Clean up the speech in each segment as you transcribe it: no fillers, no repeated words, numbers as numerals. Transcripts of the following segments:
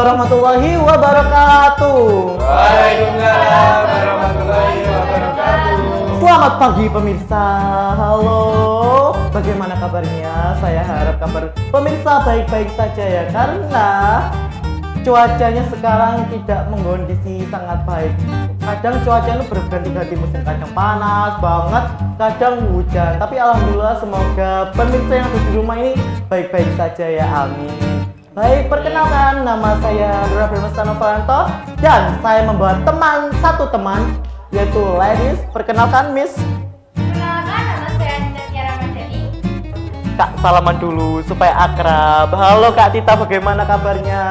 warahmatullahi wabarakatuh. Waalaikumsalam warahmatullahi wabarakatuh. Selamat pagi pemirsa. Halo, bagaimana kabarnya? Saya harap kabar pemirsa baik-baik saja ya, karena cuacanya sekarang tidak mengkondisi sangat baik. Kadang cuacanya berganti-ganti musim, kadang panas banget, kadang hujan. Tapi alhamdulillah semoga pemirsa yang ada di rumah ini baik-baik saja ya, amin. Baik, perkenalkan nama saya Dora Firmesta Novanto dan saya membawa satu teman yaitu ladies. Perkenalkan Miss. Perkenalkan, nama saya Tita Tiara Madani. Kak, salaman dulu supaya akrab. Halo Kak Tita, bagaimana kabarnya?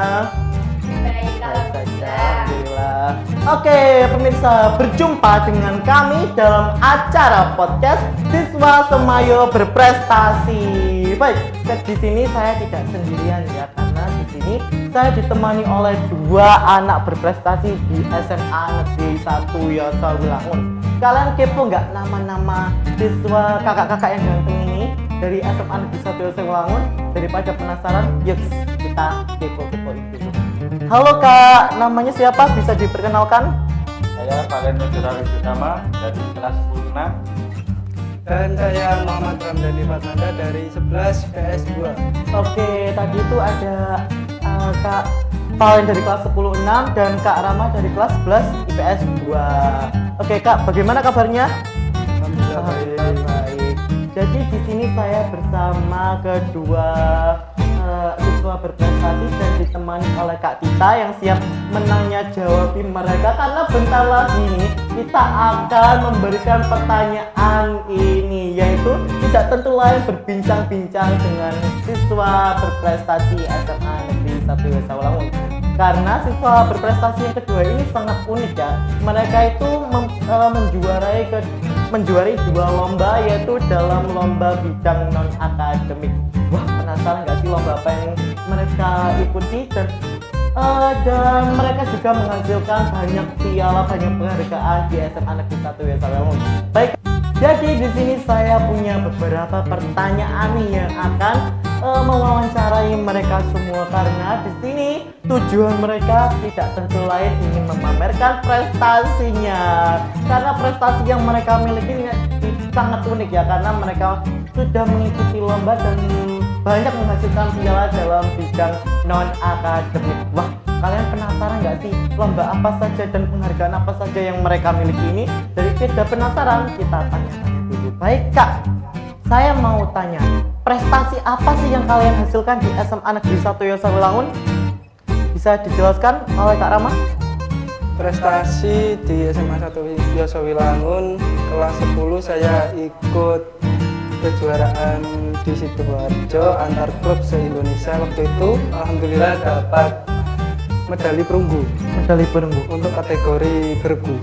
Baik, alhamdulillah. Alhamdulillah. Oke, pemirsa, berjumpa dengan kami dalam acara podcast Siswa Semayo Berprestasi. Baik, di sini saya tidak sendirian ya, karena di sini saya ditemani oleh dua anak berprestasi di SMA Negeri 1 Yosowilangun. Kalian kepo nggak nama-nama siswa kakak-kakak yang ganteng ini dari SMA Negeri 1 Yosowilangun? Daripada penasaran, yuk kita kepo-kepoin dulu. Halo Kak, namanya siapa? Bisa diperkenalkan? Saya Valen Nurul Utama dari kelas 10 Dan saya Muhammad Ramdhani Fatmanda dari 11 PS 2. Oke, tadi itu ada Kak Valen dari kelas 10-6 dan Kak Rama dari kelas 11 IPS 2. Oke Kak, bagaimana kabarnya? Alhamdulillah baik. Baik. Jadi di sini saya bersama kedua siswa berprestasi dan ditemani oleh Kak Tita yang siap menanya jawabi mereka, karena bentar lagi nih kita akan memberikan pertanyaan ini, yaitu tidak tentu lain berbincang-bincang dengan siswa berprestasi SMA Negeri 1 Yosowilangun. Karena siswa berprestasi yang kedua ini sangat unik ya. Mereka itu menjuarai dua lomba, yaitu dalam lomba bidang non akademik. Wah, penasaran nggak sih lomba apa yang mereka ikuti, dan mereka juga menghasilkan banyak piala, banyak penghargaan di SMA Negeri 1 Yosowilangun. Baik, jadi di sini saya punya beberapa pertanyaan nih yang akan mewawancarai mereka semua, karena di sini tujuan mereka tidak tentu lain ingin memamerkan prestasinya, karena prestasi yang mereka miliki ini sangat unik ya, karena mereka sudah mengikuti lomba dan banyak menghasilkan piala dalam bidang non akademik. Wah, kalian penasaran nggak sih lomba apa saja dan penghargaan apa saja yang mereka miliki ini? Daripada penasaran, kita tanya-tanya dulu. Baik Kak, saya mau tanya, prestasi apa sih yang kalian hasilkan di SMA Negeri 1 Yosowilangun? Bisa dijelaskan oleh Kak Rama? Prestasi di SMA 1 Yosowilangun kelas 10 saya ikut kejuaraan di Sidoarjo antar klub se-Indonesia. Waktu itu alhamdulillah dapat medali perunggu Medali perunggu. untuk kategori bergu.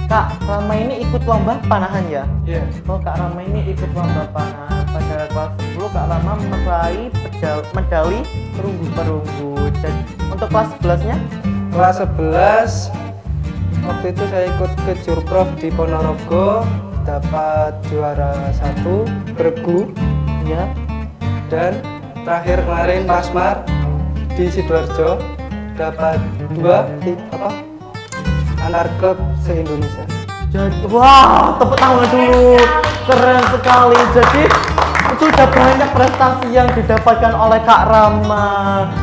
Kak Rama ini ikut lomba panahan ya? Iya. Oh, Kak Rama ini ikut lomba panahan. Pada kelas 10 Kak Rama meraih medali perunggu. Dan untuk kelas 11-nya? Kelas 11 waktu itu saya ikut ke Jurprov di Ponorogo, dapat juara 1 bergu, Ya. dan terakhir kemarin Pasmar di Sidoarjo dapat 2 antar klub se-Indonesia. Jadi, wah, tepuk tangan dulu. Keren sekali. Jadi sudah banyak prestasi yang didapatkan oleh Kak Rama.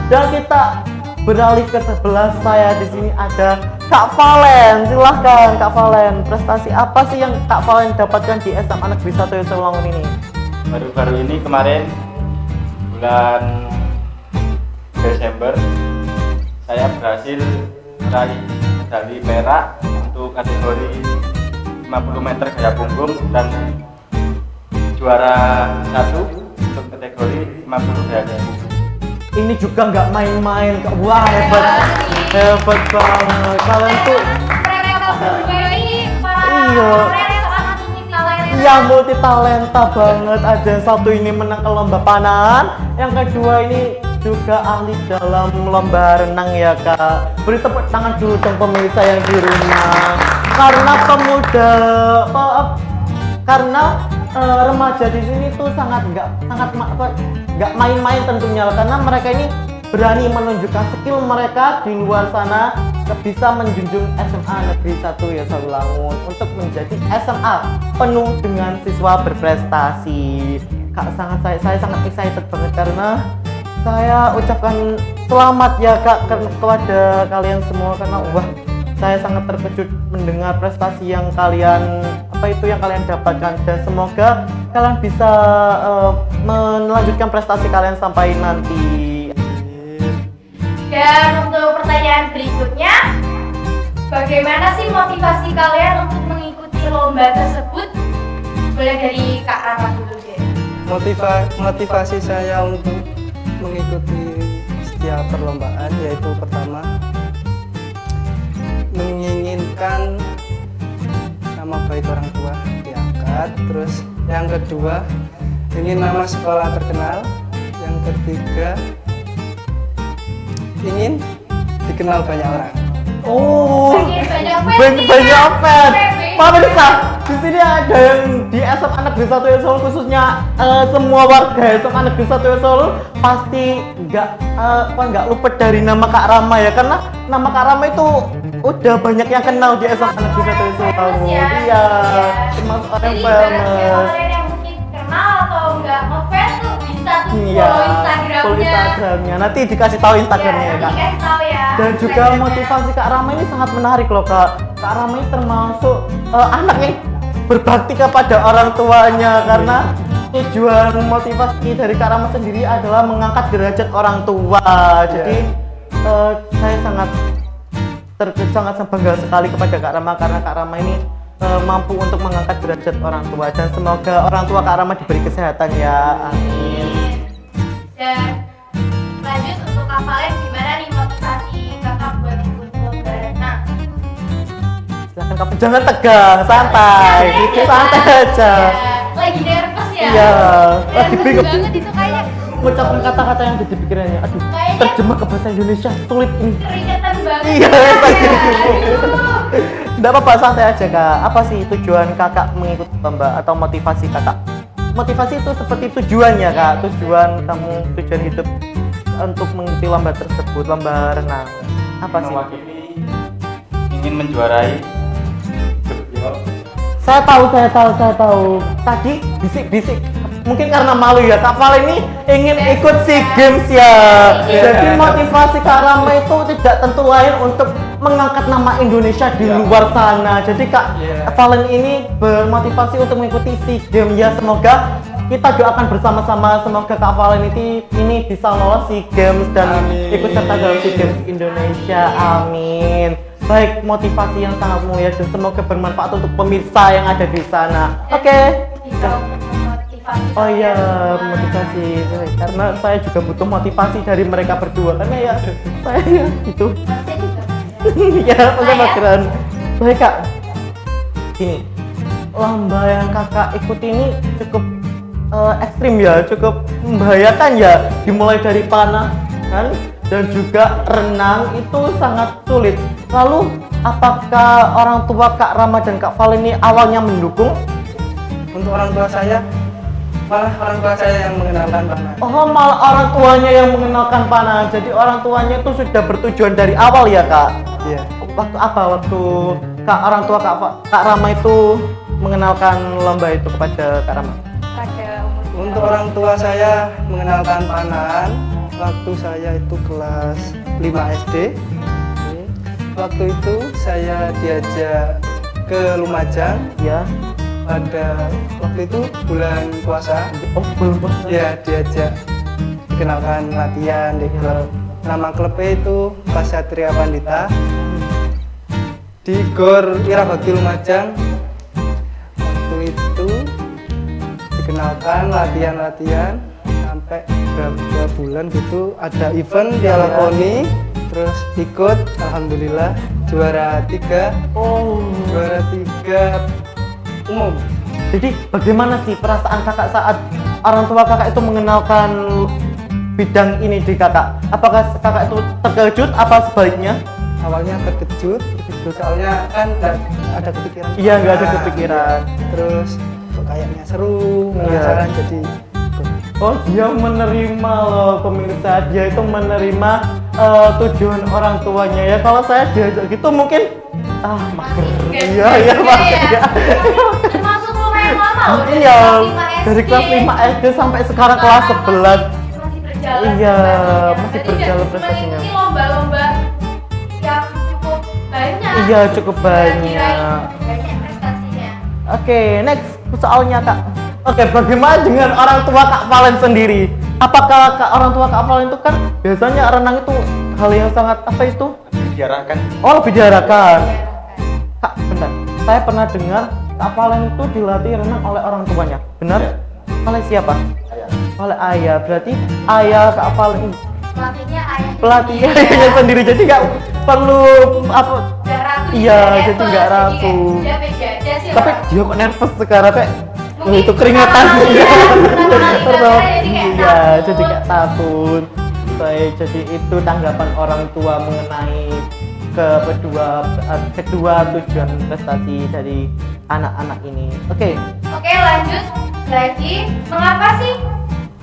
Dan kita beralih ke sebelah saya. Di sini ada Kak Valen. Silahkan Kak Valen. Prestasi apa sih yang Kak Valen dapatkan di SMA Negeri 1 Yosowilangun ini? Baru-baru ini kemarin bulan Desember saya berhasil meraih medali perak untuk kategori 50 meter gaya punggung dan juara 1 untuk kategori 50 gaya punggung. Ini juga nggak main-main. Wah, hebat banget. Kalian tuh Mereka berdua ini para Iya. sangat multi-talenta. yang multi talenta banget. Ada satu ini menang ke lomba panahan, yang kedua ini juga ahli dalam lomba renang ya Kak. Beri tepuk tangan dulu dong pemirsa yang di rumah. Karena remaja di sini tuh sangat nggak main-main tentunya, karena mereka ini berani menunjukkan skill mereka di luar sana, bisa menjunjung SMA Negeri 1 ya Sawilangun untuk menjadi SMA penuh dengan siswa berprestasi. Kak, saya sangat excited banget karena saya ucapkan selamat ya Kak kepada kalian semua, karena wah, saya sangat terkejut mendengar prestasi yang kalian dapatkan, dan semoga kalian bisa melanjutkan prestasi kalian sampai nanti. Dan untuk pertanyaan berikutnya, bagaimana sih motivasi kalian untuk mengikuti lomba tersebut? Boleh dari Kak Rama dulu deh. Motivasi saya untuk mengikuti setiap perlombaan yaitu pertama menginginkan nama baik orang tua diangkat, terus yang kedua ingin nama sekolah terkenal, yang ketiga ingin dikenal banyak orang. Oh, Banyak fans. Pak Pemirsa, di sini ada yang di SMA Negeri 1 ya Solo, khususnya semua warga SMA Negeri 1 ya Solo pasti nggak luput dari nama Kak Rama ya, karena nama Kak Rama itu udah banyak yang kenal di SMA Negeri 1 ya Solo. Iya, termasuk orang Jadi barang siapa famous. kalian yang mungkin kenal atau nggak ngefans tuh bisa tuh Iya, follow follow Instagramnya. Instagramnya. Nanti dikasih tahu Instagramnya ya Nanti Kak. dikasih tahu ya. Dan juga motivasi Kak Rama ini sangat menarik loh Kak. Kak Rama ini termasuk anak yang berbakti kepada orang tuanya, karena tujuan motivasi dari Kak Rama sendiri adalah mengangkat derajat orang tua. Jadi saya sangat bangga sekali kepada Kak Rama, karena Kak Rama ini mampu untuk mengangkat derajat orang tua, dan semoga orang tua Kak Rama diberi kesehatan ya. Amin. Dan lanjut untuk Kak Valen, gimana nih motivasi kakak buat ikut lomba renang? Silakan Kak, jangan tegang, santai, gitu santai aja. Ya, lagi nervous ya? Iya, lagi Nervous bingung. banget itu kayaknya. Mengucapkan kata-kata yang ada di pikirannya. Aduh, Kayaknya- terjemah ke bahasa Indonesia sulit ini. Keringetan banget. Iya, ya. pasti. Aduh. Nggak apa-apa, santai aja Kak. Apa sih tujuan kakak mengikuti lomba atau motivasi kakak? Motivasi itu seperti tujuan ya Kak, tujuan hidup untuk mengikuti lomba tersebut, lomba renang. Apa sih? Mewakili ingin menjuarai Jogja. Saya tahu. Tadi bisik-bisik. Mungkin karena malu ya, Kak Val ini ingin ikut SEA Games ya. Jadi motivasi Kak Rama itu tidak tentu lain untuk mengangkat nama Indonesia di luar sana. Jadi Kak Valen ini bermotivasi untuk mengikuti SEA Games ya. Semoga kita doakan bersama-sama, semoga Kak Valen ini bisa lolos SEA Games dan ikut serta dalam SEA Games Indonesia. Amin. Baik, motivasi yang sangat mulia dan semoga bermanfaat untuk pemirsa yang ada di sana. Oke. Bisa memotivasi Oh iya, kalian semua. motivasi. Karena saya juga butuh motivasi dari mereka berdua, karena ya saya ya gitu. Masnya juga. Ya, sama keren. Baik Kak. Gini, lomba yang kakak ikuti ini cukup ekstrim ya, cukup membahayakan ya. Dimulai dari panahan dan juga renang itu sangat sulit. Lalu, apakah orang tua Kak Rama dan Kak Val ini awalnya mendukung? Untuk orang tua saya, malah orang tua saya yang mengenalkan panah. Oh, malah orang tuanya yang mengenalkan panah. Jadi orang tuanya itu sudah bertujuan dari awal ya Kak? Iya. Waktu apa? Waktu orang tua Kak Rama itu mengenalkan lomba itu kepada Kak Rama? Pada umur Untuk orang tua saya mengenalkan panahan waktu saya itu kelas 5 SD. Waktu itu saya diajak ke Lumajang Ya. pada waktu itu bulan puasa. Oh, belum puasa. Ya, diajak dikenalkan latihan di klub. Nama klubnya itu Pasatria Pandita di Gor Wirabakti Lumajang. Waktu itu dikenalkan latihan sampai beberapa bulan gitu, ada event dialakoni, terus ikut, alhamdulillah juara 3 Oh. umum. Jadi bagaimana sih perasaan kakak saat orang tua kakak itu mengenalkan bidang ini di kakak? Apakah kakak itu terkejut apa sebaliknya? Awalnya terkejut, soalnya kan nggak ada kepikiran. Iya, nggak ada kepikiran. Terus kok kayaknya seru, Iya. penasaran jadi ikut. Oh, dia menerima loh pemirsa, dia itu menerima tujuan orang tuanya ya. Kalau saya diajak gitu mungkin mager. Iya, iya mager ya. Termasuk lumayan lama loh. Iya, dari kelas 5 SD sampai sekarang kelas 11. Masih berjalan. Iya, prestasinya. masih Berarti berjalan udah prestasinya. mengikuti lomba-lomba yang cukup banyak. Iya, cukup Sudah banyak. diraih banyak prestasinya. Oke, next soalnya Kak. Oke, bagaimana dengan orang tua Kak Valen sendiri? Apakah orang tua Kak Valen itu kan biasanya renang itu hal yang sangat apa itu? Diarahkan Oh, lebih diarahkan. Kak, bentar. Saya pernah dengar Kak Valen itu dilatih renang oleh orang tuanya. Benar? Iya. Oleh siapa? ayah. Oleh ayah. Berarti ayah Kak Valen Pelatihnya ayah. pelatihnya ayahnya sendiri. Jadi nggak perlu apa? Nggak ragu. Iya, juga, jadi nggak Jadi ragu. kayak jaga-jaga sih Tapi orang. dia kok nervous sekarang kayak Mungkin itu keringetan pertama kali, ya. pertama kali Terus, jadi kayak iya, takut. jadi kayak takut. Jadi itu tanggapan orang tua mengenai kedua tujuan prestasi dari anak-anak ini. Oke. Oke, lanjut lagi. Mengapa sih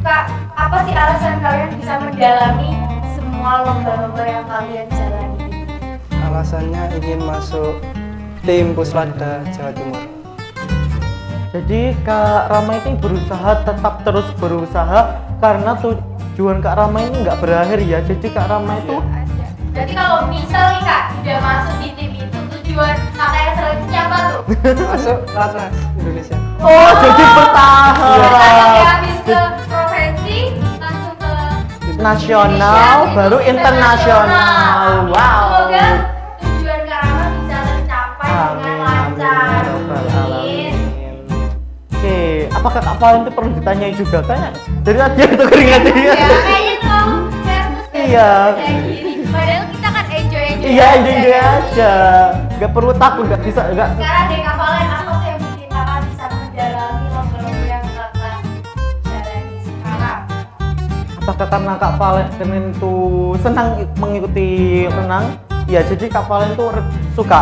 Kak? Apa sih alasan kalian bisa mendalami semua lomba-lomba yang kalian jalani? Alasannya ingin masuk tim Puslada Jawa Timur. Jadi Kak Rama ini tetap terus berusaha karena tujuan Kak Rama ini nggak berakhir ya. Jadi Kak Rama itu Ada. Berarti kalau misal nih Kak udah masuk di tim itu, tujuan kakak selanjutnya apa tuh? Masuk Pelatnas Indonesia. oh jadi Nanti bertahap. habis ke provinsi langsung ke Nasional Indonesia, baru itu internasional. Wow. Semoga tujuan Kak Rama bisa tercapai dengan Amin, lancar. ya rabbal Amin. alamin. Oke, apakah Kak Valen itu perlu ditanyain juga? Kayaknya dari tadi itu keringat dia. Ya, kayaknya terlalu nervous kan, Iya. kayak gini. Padahal kita kan enjoy Iya, enjoy aja. Gak perlu takut, gak bisa, gak. Sekarang deh Kak Valen, apa tuh yang bikin kakak bisa mendalami lomba-lomba yang kakak jalani sekarang? Apakah karena Kak Valen itu senang mengikuti renang? Ya, jadi Kak Valen itu suka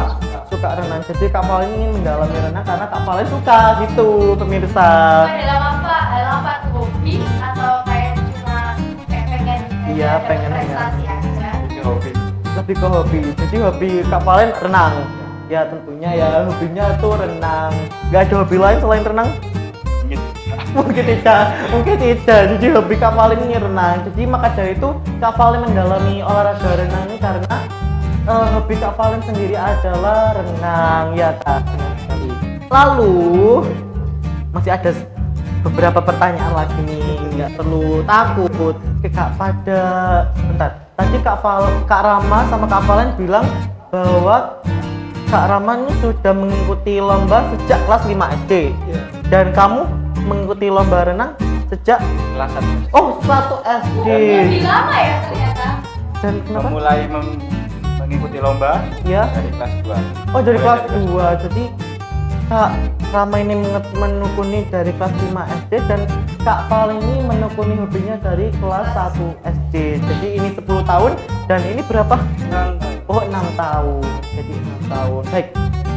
renang. Jadi Kak Valen ingin mendalami renang karena Kak Valen suka gitu, pemirsa. Dalam apa? Dalam apa tuh, hobi atau kayak cuma kayak pengen Iya, dapet pengen prestasi aja? Ini hobi. Lebih ke hobi. Jadi hobi Kak Valen renang. Ya tentunya ya hobinya tuh renang. Gak ada hobi lain selain renang? Ingin. Mungkin tidak. Jadi hobi Kak Valen ini renang. Jadi maka dari itu Kak Valen mendalami olahraga renang ini karena hobi Kak Valen sendiri adalah renang. Ya tak benar sekali. Lalu masih ada beberapa pertanyaan lagi nih, nggak perlu takut. Bentar. Tadi Kak Rama sama Kak Valen bilang bahwa Kak Rama ini sudah mengikuti lomba sejak kelas 5 SD. Iya. Dan kamu mengikuti lomba renang sejak Kelas 1 oh 1 SD. Lebih lama ya ternyata. Dan kenapa? memulai mengikuti lomba Ya. dari kelas 2. Oh dari kelas 2. Jadi Kak Rama ini menekuni dari kelas 5 SD dan Kak Valen ini menekuni hobinya dari kelas 1 SD. Jadi ini 10 tahun dan ini berapa? 6 Oh 6 tahun. Jadi 6 tahun. Baik.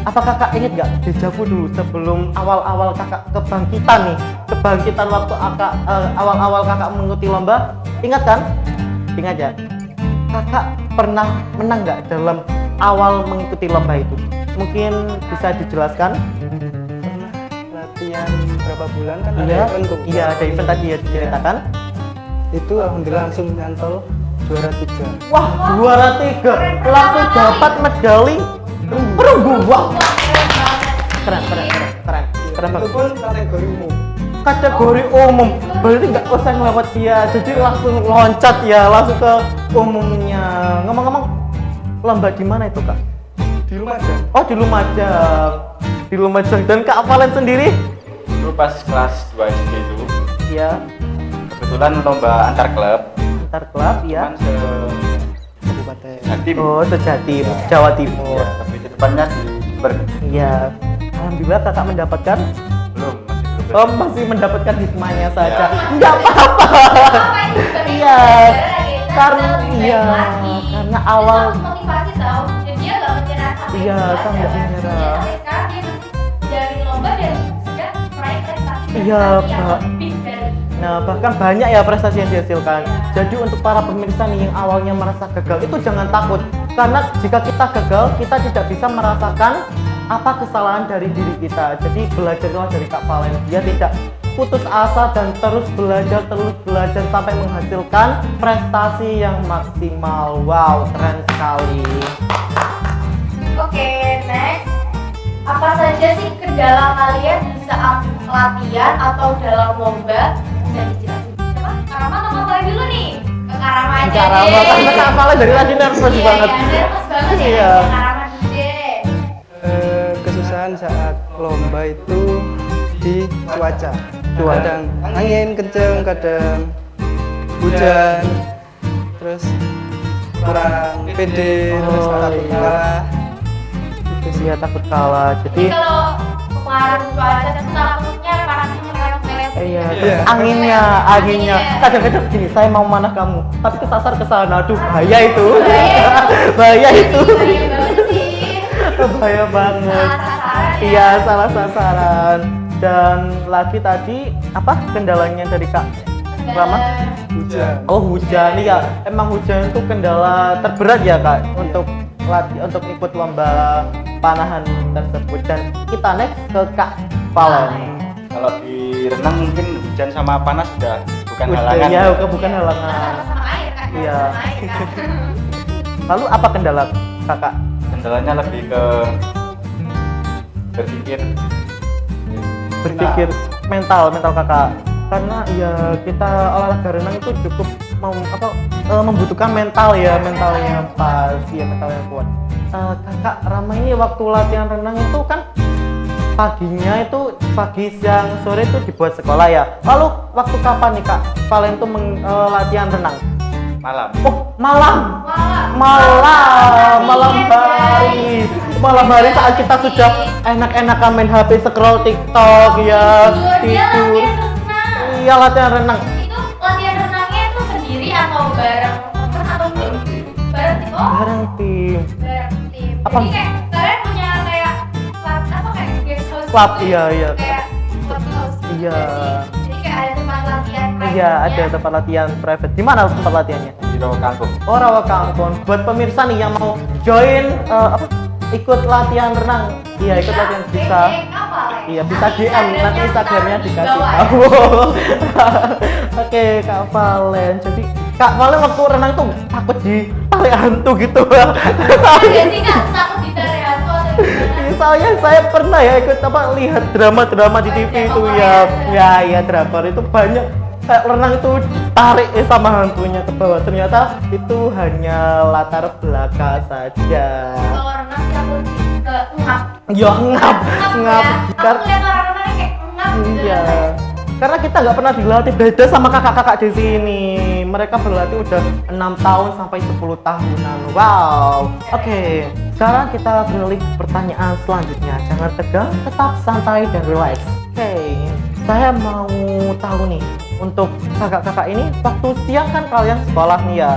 Apa kakak inget gak dejavu dulu sebelum awal-awal kakak kebangkitan nih? Kebangkitan waktu awal-awal kakak mengikuti lomba. Ingat kan? Ingat ya. Kakak pernah menang gak dalam awal mengikuti lomba itu? Mungkin bisa dijelaskan? pernah latihan berapa bulan kan Iya, ada event tuh. iya ada event tadi ya diceritakan. Itu alhamdulillah langsung nyantol juara 3. Wah, juara 3 langsung dapat medali perunggu. Wah, Keren banget sih. keren Itu banget. pun kategori umum. Kategori umum, berarti nggak usah ngelewat dia, jadi langsung loncat ya, langsung ke umumnya. Ngomong-ngomong, lomba di mana itu kak? Di Lumajang. Oh di Lumajang, di Lumajang. Dan Kak Valen sendiri? Dulu pas kelas 2 SD itu Ya, kebetulan lomba antar klub. antar klub ya. Cuman Kabupaten. sejatim. Oh sejatim, Jawa Timur. Ya, tapi di depannya di Jember. Iya, alhamdulillah kakak mendapatkan. Belum, masih belum. Oh masih mendapatkan hikmahnya saja. Ya. Nggak apa-apa. Apa ini juga Iya, kita karena lebih baik iya, lagi. karena Itu awal harus motivasi tau, dan dia nggak menyerah sampai Iya, itu sampai aja. menyerah. Dia sampai sekarang dia masih dari lomba dan sudah meraih prestasi Iya, yang Mbak. lebih dari Nah, bahkan banyak ya prestasi yang dihasilkan. Jadi untuk para pemirsa nih yang awalnya merasa gagal itu jangan takut. Karena jika kita gagal, kita tidak bisa merasakan apa kesalahan dari diri kita. Jadi belajarlah dari Kak Valen. Dia tidak putus asa dan terus belajar sampai menghasilkan prestasi yang maksimal. Wow, keren sekali. Oke, next. Apa saja sih kendala kalian di saat latihan atau dalam lomba? Bisa dijelasin. Coba, Kak Rama atau Kak Valen dulu nih? Ke Kak Rama aja Kak Rama, karena Kak Valen dari tadi nervous banget. Iya, nervous banget ya. Iya. Kak Rama dulu deh. Kesusahan saat lomba itu di cuaca. Cuaca. Kadang angin kenceng, kadang hujan, terus kurang pede, terus takut kalah. Itu sih. Dia takut kalah. Jadi Jadi kalau kemarin cuaca itu takutnya panasnya melet-melet. iya, gitu. terus anginnya. Anginnya. Kadang-kadang gini, saya mau mana kamu, tapi kesasar ke sana. Aduh, bahaya itu. Bahaya. Bahaya itu. Bahaya banget sih. Bahaya banget. Salah sasaran ya. Iya, salah sasaran. Dan lagi tadi apa kendalanya dari Kak Rama? Hujan. Oh, hujan. Iya, emang hujan itu kendala terberat ya Kak untuk untuk ikut lomba panahan tersebut. Dan kita next ke Kak Valen. Kalau di renang mungkin hujan sama panas sudah bukan Udah, halangan. ya, bukan halangan. Sama air kan? Iya. Sama air kan? Lalu apa kendala Kakak? Kendalanya lebih ke berpikir Mental Kakak. Karena ya kita olahraga renang itu cukup membutuhkan mental ya, mentalnya pas, ya mentalnya kuat. Kakak Rama ini waktu latihan renang itu kan paginya itu pagi, siang, sore itu dibuat sekolah ya. Lalu waktu kapan nih Kak Valen tuh latihan renang? malam. Oh, malam Malam. hari. Malam hari saat kita sudah enak-enakan main HP, scroll TikTok ya, Dia tidur. latihan renang. Iya, latihan renang. Itu latihan renangnya itu sendiri atau bareng teman atau tim? Bareng tim. Oh, Bareng tim. bareng tim. Apa? Jadi kayak kalian punya kayak kayak guest house. Club, gitu. iya. Kayak club house. gitu Iya. sih. Jadi kayak ada tempat latihan. Iya, ada private-nya. tempat latihan private. Di mana tempat latihannya? Di Rawakantung. Oh, Rawakantung. Buat pemirsa nih yang mau join ikut latihan renang. Iya, ikut latihan bisa. Iya, bisa DM, nanti Instagramnya dikasih tahu. Oke, Kak Valen. Jadi Kak Valen waktu renang tuh takut ditarik hantu gitu. Ada sih Kak, takut ditarik hantu atau gimana? Soalnya saya pernah ya ikut lihat drama-drama di TV itu ya. Ya drakor itu banyak kayak renang itu ditarik sama hantunya ke bawah. Ternyata itu hanya latar belakang saja. Kalau renang sih aku lebih ke ngap. Ya ngap. Ya. Aku lihat orang renang kayak ngap gitu. Iya. Karena kita nggak pernah dilatih, beda sama kakak-kakak di sini. Mereka berlatih udah 6 tahun sampai 10 tahunan. Wow. Oke, sekarang kita beralih ke pertanyaan selanjutnya. Jangan tegang, tetap santai dan relax. Oke, saya mau tahu nih, untuk kakak-kakak ini waktu siang kan kalian sekolah nih ya.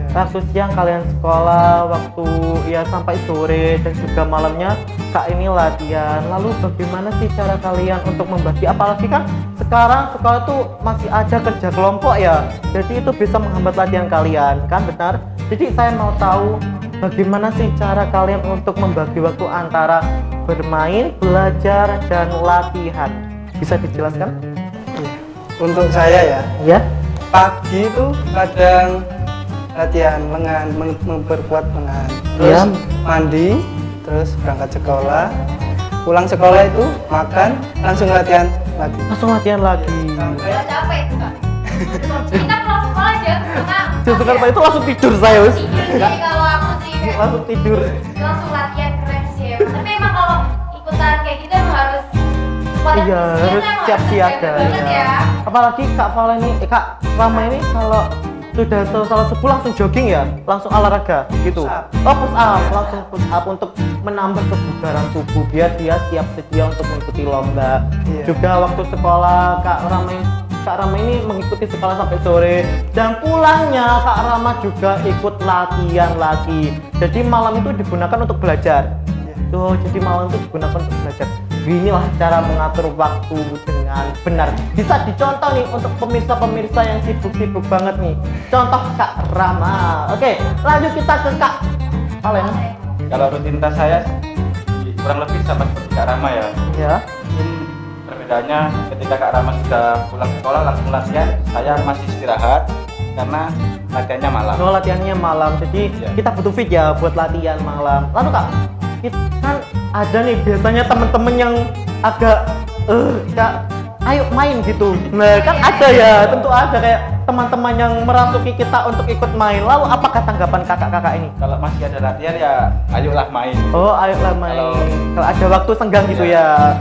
Waktu siang kalian sekolah, waktu ya sampai sore dan juga malamnya Kak ini latihan. Lalu bagaimana sih cara kalian untuk membagi, apalagi kan sekarang sekolah tuh masih ada kerja kelompok ya. Jadi itu bisa menghambat latihan kalian, kan benar? Jadi saya mau tahu bagaimana sih cara kalian untuk membagi waktu antara bermain, belajar, dan latihan. Bisa dijelaskan? Untuk saya ya, Ya. pagi itu kadang latihan lengan, memperkuat lengan, terus Iya. mandi, terus berangkat sekolah, pulang sekolah itu makan, langsung latihan lagi. Langsung latihan lagi. Udah capek tuh Kak. Kita pulang sekolah jam setengah. Justru karena itu langsung tidur saya, wis. Tidur sih kalau aku sih kayak Langsung tidur. langsung latihan keren sih ya. Tapi emang kalau ikutan kayak gitu emang harus kuat Iya, fisiknya harus tuh emang siap-siap harus hebat banget ya. Apalagi Kak Valen ini, Kak Rama ini kalau sudah selesai subuh langsung jogging ya, langsung olahraga gitu. Push up. Oh, push up, langsung push up untuk menambah kebugaran tubuh biar dia siap sedia untuk mengikuti lomba. Iya. Juga waktu sekolah Kak Rama ini mengikuti sekolah sampai sore, dan pulangnya Kak Rama juga ikut latihan lagi. Jadi malam itu digunakan untuk belajar. Iya. Tuh, jadi malam itu digunakan untuk belajar. Inilah cara mengatur waktu dengan benar. Bisa dicontoh nih untuk pemirsa-pemirsa yang sibuk-sibuk banget nih. Contoh Kak Rama. Oke, lanjut kita ke Kak Valen. Kalau rutinitas saya kurang lebih sama seperti Kak Rama ya. Ya. Mungkin perbedaannya ketika Kak Rama sudah pulang sekolah langsung latihan, saya masih istirahat karena latihannya malam. Oh, latihannya malam. Jadi Ya. kita butuh fit ya buat latihan malam. Lalu Kak, kita kan ada nih biasanya temen-temen yang agak Kak, ayo main gitu. Nah, kan ada ya, tentu ada kayak teman-teman yang merasuki kita untuk ikut main. Lalu apakah tanggapan kakak-kakak ini? Kalau masih ada latihan ya ayolah main. Oh, ayolah main. Kalau ada waktu senggang gitu ya.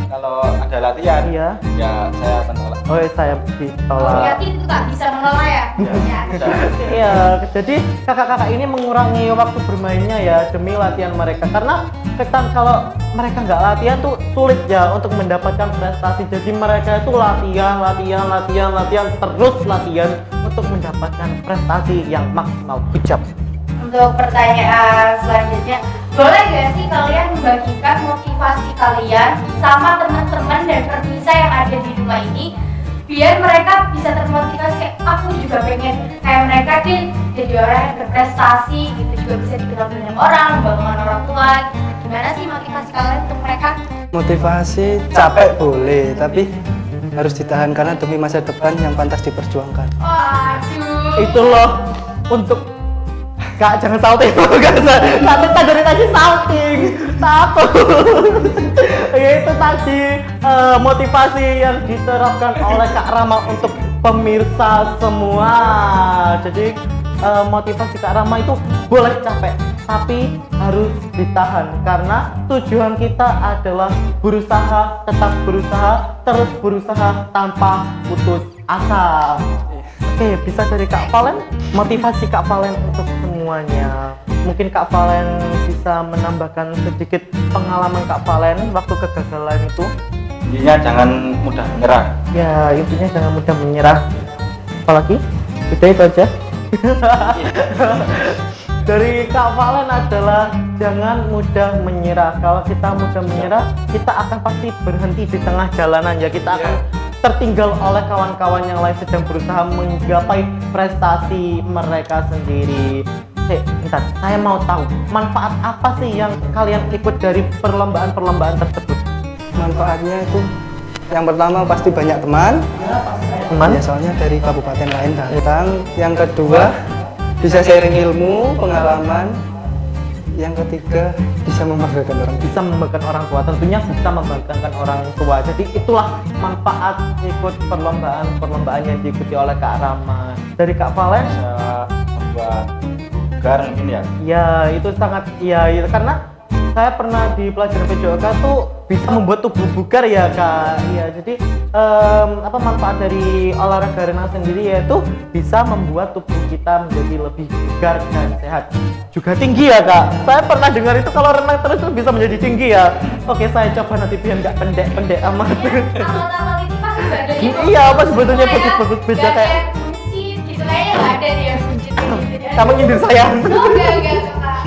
Kalau ada latihan Iya. ya saya menolak. Oh, saya ditolak. Yakin itu Kak bisa menolak ya? Ya. Iya, jadi kakak-kakak ini mengurangi waktu bermainnya ya demi latihan mereka. Karena kalau mereka nggak latihan tuh sulit ya untuk mendapatkan prestasi. Jadi mereka itu latihan terus latihan untuk mendapatkan prestasi yang maksimal. Good job. Untuk pertanyaan selanjutnya, boleh gak sih kalian membagikan motivasi kalian sama teman-teman dan pemirsa yang ada di rumah ini biar mereka bisa termotivasi kayak aku juga pengen kayak mereka deh jadi orang yang berprestasi gitu, juga bisa dikenal banyak orang, banggakan orang tua. Gimana sih motivasi kalian untuk mereka? Motivasi capek boleh, tapi harus ditahan karena demi masa depan yang pantas diperjuangkan. Waduh. Itu loh untuk Kak, jangan salting, Kak dari tadi salting, takut. Ya itu tadi motivasi yang diterapkan oleh Kak Rama untuk pemirsa semua. Jadi motivasi Kak Rama itu boleh capek, tapi harus ditahan karena tujuan kita adalah berusaha, tetap berusaha, terus berusaha tanpa putus asa. Oke, bisa dari Kak Valen, motivasi Kak Valen untuk semuanya. Mungkin Kak Valen bisa menambahkan sedikit pengalaman Kak Valen waktu kegagalan itu. Intinya jangan mudah menyerah. Ya, intinya jangan mudah menyerah. Apalagi? Udah itu aja. Dari Kak Valen adalah jangan mudah menyerah. Kalau kita mudah menyerah, kita akan pasti berhenti di tengah jalanan ya. Kita akan tertinggal oleh kawan-kawan yang lain sedang berusaha menggapai prestasi mereka sendiri. Bentar, saya mau tahu manfaat apa sih yang kalian ikut dari perlombaan-perlombaan tersebut? Manfaatnya itu yang pertama pasti banyak teman. Teman? Ya, soalnya dari kabupaten lain datang. Yang kedua bisa sharing ilmu, pengalaman. Yang ketiga bisa membanggakan orang tua. Bisa membanggakan orang tua, tentunya bisa membanggakan orang tua. Jadi itulah manfaat ikut perlombaan yang diikuti oleh Kak Rama. Dari Kak Valen, Bisa membuat bugar mungkin ya. ya itu sangat karena saya pernah di pelajaran PJOK tuh bisa membuat tubuh bugar ya Kak. Iya, jadi manfaat dari olahraga renang sendiri yaitu bisa membuat tubuh kita menjadi lebih bugar dan sehat. Juga tinggi ya Kak. Saya pernah dengar itu kalau renang terus tuh bisa menjadi tinggi ya. Oke, saya coba nanti biar nggak pendek-pendek amat. Awal-awal itu pas badannya Iya, pas badannya bagus-bagus beda Gak kayak buncit gitu, kayaknya nggak ada dia buncit gitu. kamu nyindir saya. Oh, enggak Kak.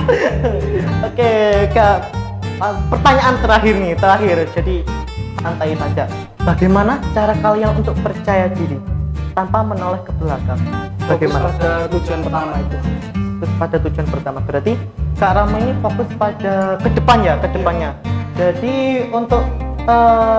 Oke, Kak. Pertanyaan terakhir nih, jadi santai saja. Bagaimana cara kalian untuk percaya diri tanpa menoleh ke belakang? Bagaimana? Fokus pada tujuan pertama itu. Fokus pada tujuan pertama. Berarti Kak Rama ini fokus pada kedepannya. Jadi untuk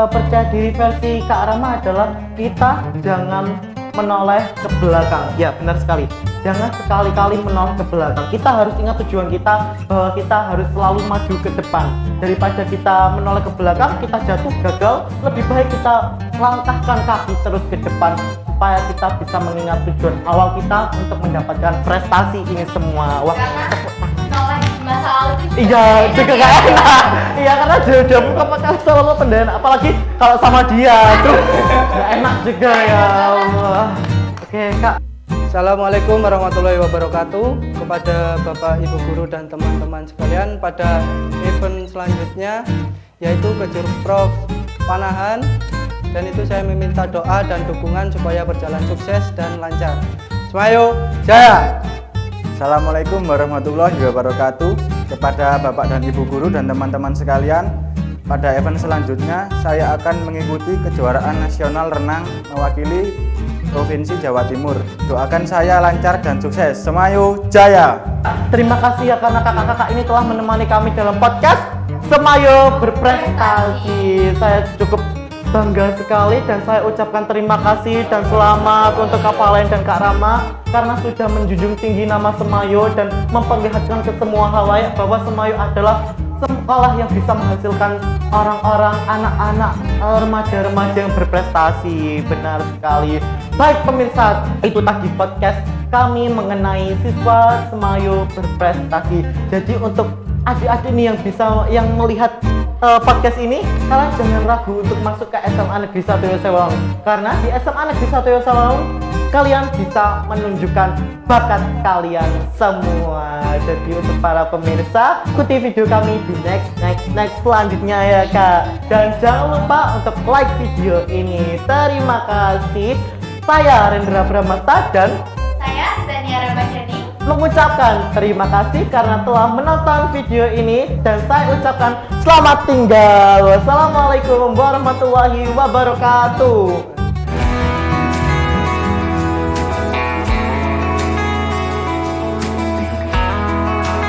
percaya diri versi Kak Rama adalah kita jangan menoleh ke belakang. Ya, benar sekali. Jangan sekali-kali menoleh ke belakang. Kita harus ingat tujuan kita bahwa kita harus selalu maju ke depan. Daripada kita menoleh ke belakang, kita jatuh gagal, lebih baik kita langkahkan kaki terus ke depan supaya kita bisa mengingat tujuan awal kita untuk mendapatkan prestasi ini semua. Wah, Karena noleh di masa lalu itu iya, juga gak enak. Iya, karena jodohmu kapan selalu pendana, apalagi kalau sama dia, tuh gak enak juga ya Allah. Oke, Kak. Assalamualaikum warahmatullahi wabarakatuh. Kepada Bapak, Ibu Guru dan teman-teman sekalian, pada event selanjutnya yaitu Kejurprov Panahan, dan itu saya meminta doa dan dukungan supaya berjalan sukses dan lancar. Semangat jaya. Assalamualaikum warahmatullahi wabarakatuh. Kepada Bapak dan Ibu Guru dan teman-teman sekalian, pada event selanjutnya saya akan mengikuti kejuaraan nasional renang mewakili Provinsi Jawa Timur. Doakan saya lancar dan sukses. Semayo Jaya. Terima kasih ya karena kakak-kakak ini telah menemani kami dalam podcast Semayo Berprestasi. Saya cukup bangga sekali dan saya ucapkan terima kasih dan selamat untuk Kak Valen dan Kak Rama karena sudah menjunjung tinggi nama Semayo dan memperlihatkan ke semua halayak bahwa Semayo adalah sekolah yang bisa menghasilkan orang-orang, anak-anak, remaja-remaja yang berprestasi. Benar sekali. Baik pemirsa, itu tadi podcast kami mengenai siswa Semayo Berprestasi. Jadi untuk adik-adik ini yang melihat podcast ini, kalian jangan ragu untuk masuk ke SMA Negeri 1 Yosewalong karena di SMA Negeri 1 Yosewalong kalian bisa menunjukkan bakat kalian semua. Jadi untuk para pemirsa, ikuti video kami di next selanjutnya ya Kak. Dan jangan lupa untuk like video ini. Terima kasih. Saya Rendra Bramasta dan Saya Dania Ramadhani mengucapkan terima kasih karena telah menonton video ini dan saya ucapkan selamat tinggal. Wassalamualaikum warahmatullahi wabarakatuh.